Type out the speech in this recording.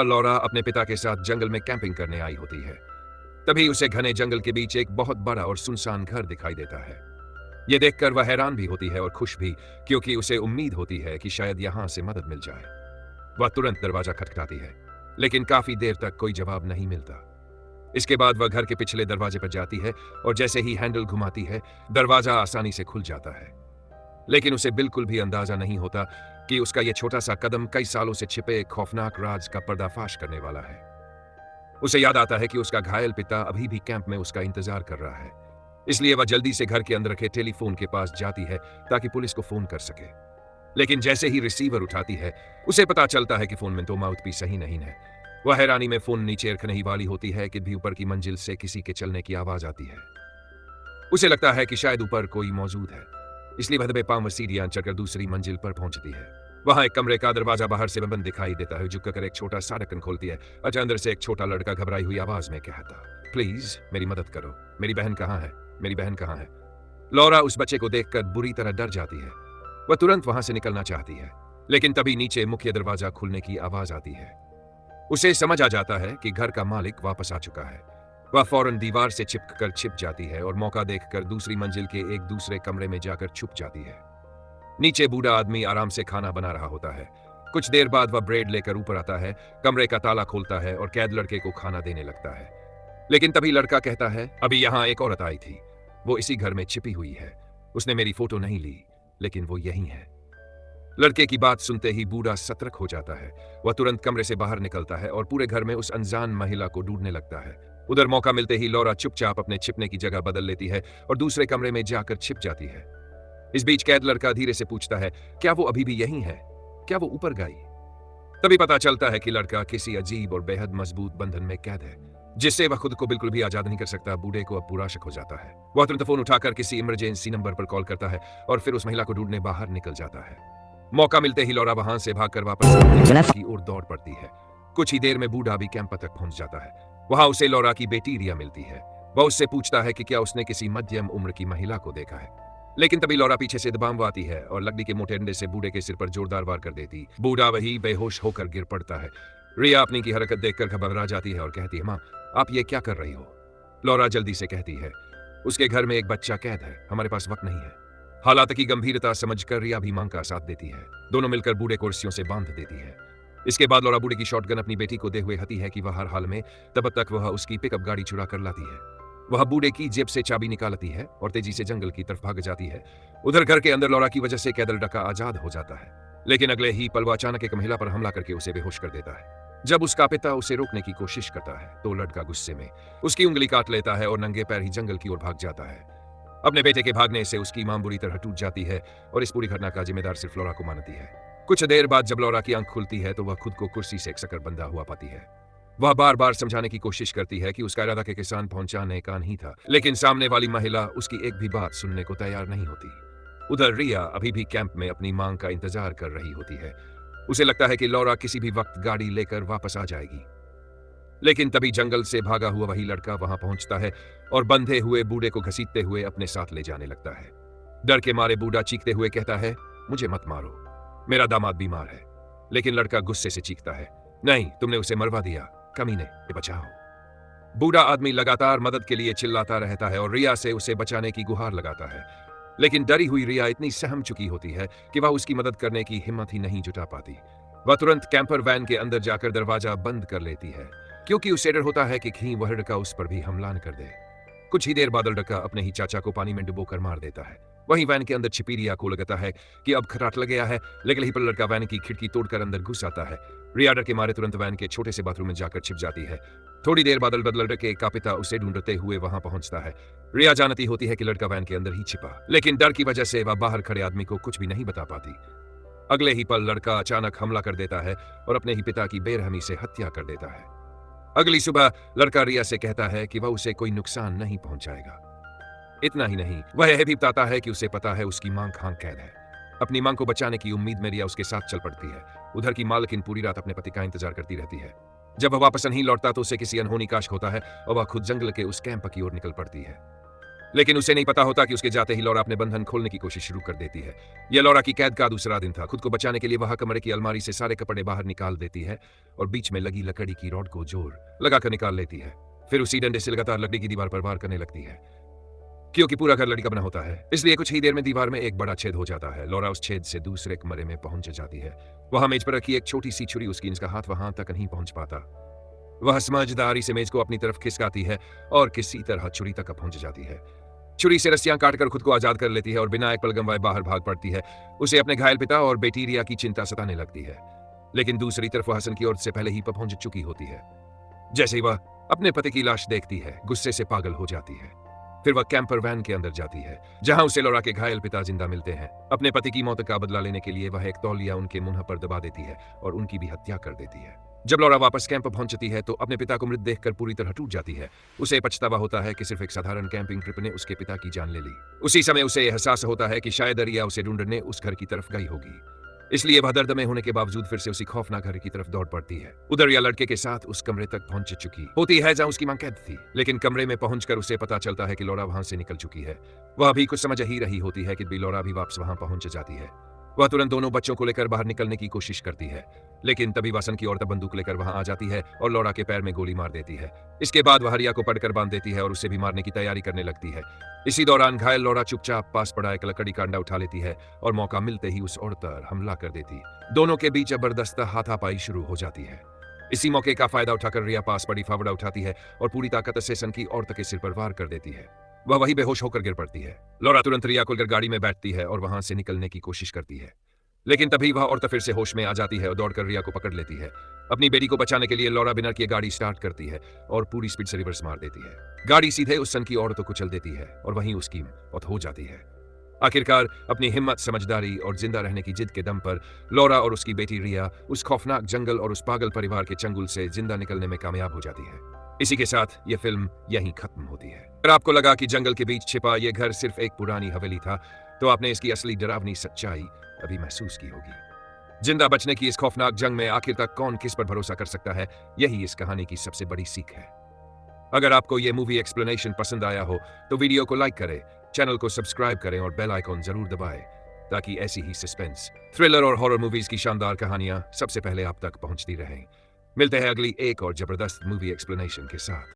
लौरा अपने पिता के साथ जंगल में कैंपिंग करने आई होती है। तभी उसे घने जंगल के बीच एक बहुत बड़ा और सुनसान घर दिखाई देता है। यह देखकर वह हैरान भी होती है और खुश भी, क्योंकि उसे उम्मीद होती है कि शायद यहां से मदद मिल जाए। वह तुरंत दरवाजा खटखटाती है, लेकिन काफी देर तक कोई जवाब नहीं मिलता। इसके बाद वह घर के पिछले दरवाजे पर जाती है और जैसे ही हैंडल घुमाती है, दरवाजा आसानी से खुल जाता है। लेकिन उसे बिल्कुल भी अंदाजा नहीं होता कि उसका यह छोटा सा कदम कई सालों से छिपे एक खौफनाक राज का पर्दाफाश करने वाला है। उसे याद आता है कि उसका घायल पिता अभी भी कैंप में उसका इंतजार कर रहा है। इसलिए वह जल्दी से घर के अंदर रखे टेलीफोन के पास जाती है ताकि पुलिस को फोन कर सके। लेकिन जैसे ही रिसीवर उठाती है, उसे पता चलता है कि फोन में तो माउथपीस सही नहीं है। वह हैरानी में फोन नीचे रखने ही वाली होती है कि भी ऊपर की मंजिल से किसी के चलने की आवाज आती है। उसे लगता है कि शायद ऊपर कोई मौजूद है, इसलिए वह दबे पांव सीढ़ियां चढ़कर दूसरी मंजिल पर पहुंचती है। वहां एक कमरे का दरवाजा बाहर से बंद दिखाई देता है। झुककर एक छोटा सा ढक्कन खोलती है। अच्छा, अंदर से एक छोटा लड़का घबराई हुई आवाज में कहता, प्लीज मेरी मदद करो, मेरी बहन कहाँ है, मेरी बहन कहाँ है। लौरा उस बच्चे को देखकर बुरी तरह डर जाती है। वह तुरंत वहां से निकलना चाहती है, लेकिन तभी नीचे मुख्य दरवाजा खुलने की आवाज आती है। उसे समझ आ जाता है कि घर का मालिक वापस आ चुका है। वह फौरन दीवार से चिपककर छिप जाती है और मौका देखकर दूसरी मंजिल के एक दूसरे कमरे में जाकर छुप जाती है। नीचे बूढ़ा आदमी आराम से खाना बना रहा होता है। कुछ देर बाद वह ब्रेड लेकर ऊपर आता है, कमरे का ताला खोलता है और कैद लड़के को खाना देने लगता है। लेकिन तभी लड़का कहता है, अभी यहां एक औरत आई थी, वो इसी घर में छिपी हुई है। उसने मेरी फोटो नहीं ली, लेकिन वो यही है। लड़के की बात सुनते ही बूढ़ा सतर्क हो जाता है। वह तुरंत कमरे से बाहर निकलता है और पूरे घर में उस अनजान महिला को ढूंढने लगता है। उधर मौका मिलते ही लौरा चुपचाप अपने छिपने की जगह बदल लेती है और दूसरे कमरे में जाकर छिप जाती है। इस बीच कैद लड़का धीरे से पूछता है, क्या वो अभी भी यहीं है, क्या वो ऊपर गई। तभी पता चलता है कि लड़का किसी अजीब और बेहद मजबूत बंधन में कैद है, जिससे वह खुद को बिल्कुल भी आजाद नहीं कर सकता। बूढ़े को अब पूरा शक हो जाता है। वह तुरंत फोन उठाकर किसी इमरजेंसी नंबर पर कॉल करता है और फिर उस महिला को ढूंढने बाहर निकल जाता है। मौका मिलते ही लौरा वहां से भागकर वापस की ओर दौड़ पड़ती है। कुछ ही देर में बूढ़ा भी कैंप तक पहुंच जाता है। वहां उसे लौरा की बेटी रिया मिलती है। वह उससे पूछता है कि क्या उसने किसी मध्यम उम्र की महिला को देखा है। लेकिन तभी लौरा पीछे से दबाव आती है और लकड़ी के मोटे डंडे से बूढ़े के सिर पर जोरदार वार कर देती। बूढ़ा वही बेहोश होकर गिर पड़ता है। रिया अपनी की हरकत देखकर घबरा जाती है और कहती है, माँ आप ये क्या कर रही हो। लौरा जल्दी से कहती है, उसके घर में एक बच्चा कैद है, हमारे पास वक्त नहीं है। हालात की गंभीरता समझकर रिया भी मां का साथ देती है। दोनों मिलकर बूढ़े को रस्सियों से बांध देती है। इसके बाद लौरा बूढ़े की शॉटगन अपनी बेटी को दे हुए हती है कि वह हर हाल में तब तक वह उसकी पिकअप गाड़ी चुरा कर लाती है। वह बूढ़े की जेब से चाबी निकालती है और तेजी से जंगल की तरफ भाग जाती है। उधर घर के अंदर लौरा की वजह से कैद लड़का आजाद हो जाता है, लेकिन अगले ही पल वह अचानक एक महिला पर हमला करके उसे बेहोश कर देता है। जब उसका पिता उसे रोकने की कोशिश करता है तो लड़का गुस्से में उसकी उंगली काट लेता है और नंगे पैर ही जंगल की ओर भाग जाता है। अपने बेटे के भागने से उसकी मां बुरी तरह टूट जाती है और इस पूरी घटना का जिम्मेदार सिर्फ लौरा को मानती है। कुछ देर बाद जब लौरा की आंख खुलती है तो वह खुद को कुर्सी से एकसकर बंधा हुआ पाती है। वह बार बार समझाने की कोशिश करती है कि उसका इरादा के किसान पहुंचाने का नहीं था, लेकिन सामने वाली महिला उसकी एक भी बात सुनने को तैयार नहीं होती। उधर रिया अभी भी कैंप में अपनी मांग का इंतजार कर रही होती है। उसे लगता है कि लौरा किसी भी वक्त गाड़ी लेकर वापस आ जाएगी। लेकिन तभी जंगल से भागा हुआ वही लड़का वहां पहुंचता है और बंधे हुए बूढ़े को घसीटते हुए अपने साथ ले जाने लगता है। डर के मारे बूढ़ा चीखते हुए कहता है, मुझे मत मारो, मेरा दामाद बीमार है। लेकिन लड़का गुस्से से चीखता है, नहीं, तुमने उसे मरवा दिया, कमीने, ये बचाओ। बूढ़ा आदमी लगातार मदद के लिए चिल्लाता रहता है और रिया से उसे बचाने की गुहार लगाता है। लेकिन डरी हुई रिया इतनी सहम चुकी होती है कि वह उसकी मदद करने की हिम्मत ही नहीं जुटा पाती। वह तुरंत कैंपर वैन के अंदर जाकर दरवाजा बंद कर लेती है, क्योंकि उसे डर होता है कि कहीं वह लड़का उस पर भी हमला न कर दे। कुछ ही देर बाद लड़का अपने ही चाचा को पानी में डुबोकर मार देता है। वहीं वैन के अंदर छिपी रिया को लगता है कि अब खटराट लग गया है, लेकिन ही पर लड़का वैन की खिड़की तोड़कर अंदर घुस आता है। रिया डर के मारे तुरंत वैन के छोटे से बाथरूम में जाकर छिप जाती है। थोड़ी देर बाद लड़के का पिता उसे ढूंढते हुए वहां पहुंचता है। रिया जानती होती है कि लड़का वैन के अंदर ही छिपा, लेकिन डर की वजह से वह बाहर खड़े आदमी को कुछ भी नहीं बता पाती। अगले ही पल लड़का अचानक हमला कर देता है और अपने ही पिता की बेरहमी से हत्या कर देता है। अगली सुबह लड़का रिया से कहता है कि वह उसे कोई नुकसान नहीं पहुंचाएगा। इतना ही नहीं, वह यह भी बताता है कि उसे पता है उसकी मां कहां कैद है। अपनी मां को बचाने की उम्मीद में रिया उसके साथ चल पड़ती है। उधर की मालकिन पूरी रात अपने पति का इंतजार करती रहती है। जब वह वापस नहीं लौटता तो उसे किसी अनहोनी काश होता है और वह खुद जंगल के उस कैंप की ओर निकल पड़ती है। लेकिन उसे नहीं पता होता कि उसके जाते ही लॉरा अपने बंधन खोलने की कोशिश शुरू कर देती है। यह लॉरा की कैद का दूसरा दिन था। खुद को बचाने के लिए वह कमरे की अलमारी से सारे कपड़े बाहर निकाल देती है और बीच में लगी लकड़ी की रॉड को जोर लगाकर निकाल लेती है। फिर उसी डंडे से लगातार लकड़ी की दीवार पर वार करने लगती है। क्योंकि पूरा घर लकड़ी का बना होता है, इसलिए कुछ ही देर में दीवार में एक बड़ा छेद हो जाता है। लॉरा उस छेद से दूसरे कमरे में पहुंच जाती है। वहां मेज पर रखी एक छोटी सी छुरी, उसकी इसका हाथ वहां तक नहीं पहुंच पाता। वह समझदारी से मेज को अपनी तरफ खिसकाती है और किसी तरह छुरी तक पहुंच जाती है। छुरी से रस्सियां काटकर खुद को आजाद कर लेती है और बिना एक पल गंवाए बाहर भाग पड़ती है। उसे अपने घायल पिता और बेटी रिया की चिंता सताने लगती है। लेकिन दूसरी तरफ वह हसन की ओर से पहले ही पहुंच चुकी होती है। जैसे ही वह अपने पति की लाश देखती है, गुस्से से पागल हो जाती है। फिर वह कैंपर वैन के अंदर जाती है, जहां उसे लॉरा के घायल पिता जिंदा मिलते हैं। अपने पति की मौत का बदला लेने के लिए वह एक तौलिया उनके मुंह पर दबा देती है और उनकी भी हत्या कर देती है। जब लॉरा वापस कैंप पहुंचती है तो अपने पिता को मृत देखकर पूरी तरह टूट जाती है। उसे पछतावा होता है कि सिर्फ एक साधारण कैंपिंग ट्रिप ने उसके पिता की जान ले ली। उसी समय उसे एहसास होता है कि शायद रिया उसे ढूंढने उस घर की तरफ गई होगी। इसलिए वह दर्द में होने के बावजूद फिर से उसी खौफनाक घर की तरफ दौड़ पड़ती है। उधर रिया लड़के के साथ उस कमरे तक पहुंच चुकी होती है जहां उसकी मां कैद थी। लेकिन कमरे में पहुंचकर उसे पता चलता है कि लॉरा वहां से निकल चुकी है। वह भी कुछ समझ ही रही होती है कि लॉरा भी वापस वहां पहुंच जाती है। वह तुरंत दोनों बच्चों को लेकर बाहर निकलने की कोशिश करती है, लेकिन तभी वासन की औरत बंदूक लेकर वहां आ जाती है और लॉरा के पैर में गोली मार देती है। इसके बाद वह रिया को पकड़कर बांध देती है और उसे भी मारने की तैयारी करने लगती है। इसी दौरान घायल लॉरा चुपचाप पास पड़ा एक लकड़ी का अंडा उठा लेती है और मौका मिलते ही उस औरत पर हमला कर देती। दोनों के बीच जबरदस्त हाथापाई शुरू हो जाती है। इसी मौके का फायदा उठाकर रिया पास पड़ी फावड़ा उठाती है और पूरी ताकत से सन की औरत के सिर पर वार कर देती है। वह वही बेहोश होकर गिर पड़ती है। लॉरा तुरंत रिया को लेकर गाड़ी में बैठती है और वहां से निकलने की कोशिश करती है, लेकिन तभी वह औरत फिर से होश में आ जाती है और दौड़कर रिया को पकड़ लेती है। अपनी बेटी को बचाने के लिए लॉरा बिना किए गाड़ी स्टार्ट करती है और पूरी स्पीड से रिवर्स मार देती है। गाड़ी सीधे उस सन की औरत को कुचल देती है और वहीं उसकी मौत हो जाती है। आखिरकार अपनी हिम्मत, समझदारी और जिंदा रहने की जिद के दम पर लॉरा और उसकी बेटी रिया उस खौफनाक जंगल और उस पागल परिवार के चंगुल से जिंदा निकलने में कामयाब हो जाती है। इसी के साथ यह फिल्म यहीं खत्म होती है। अगर आपको लगा कि जंगल के बीच छिपा यह घर सिर्फ एक पुरानी हवेली था, तो आपने इसकी असली डरावनी सच्चाई अभी महसूस की होगी। जिंदा बचने की इस खौफनाक जंग में आखिर तक कौन किस पर भरोसा कर सकता है, यही इस कहानी की सबसे बड़ी सीख है। अगर आपको यह मूवी एक्सप्लेनेशन पसंद आया हो तो वीडियो को लाइक करें, चैनल को सब्सक्राइब करें और बेल आइकॉन जरूर दबाएं, ताकि ऐसी ही सस्पेंस, थ्रिलर और हॉरर मूवीज की शानदार कहानियां सबसे पहले आप तक पहुंचती रहें। मिलते हैं अगली एक और जबरदस्त मूवी एक्सप्लेनेशन के साथ।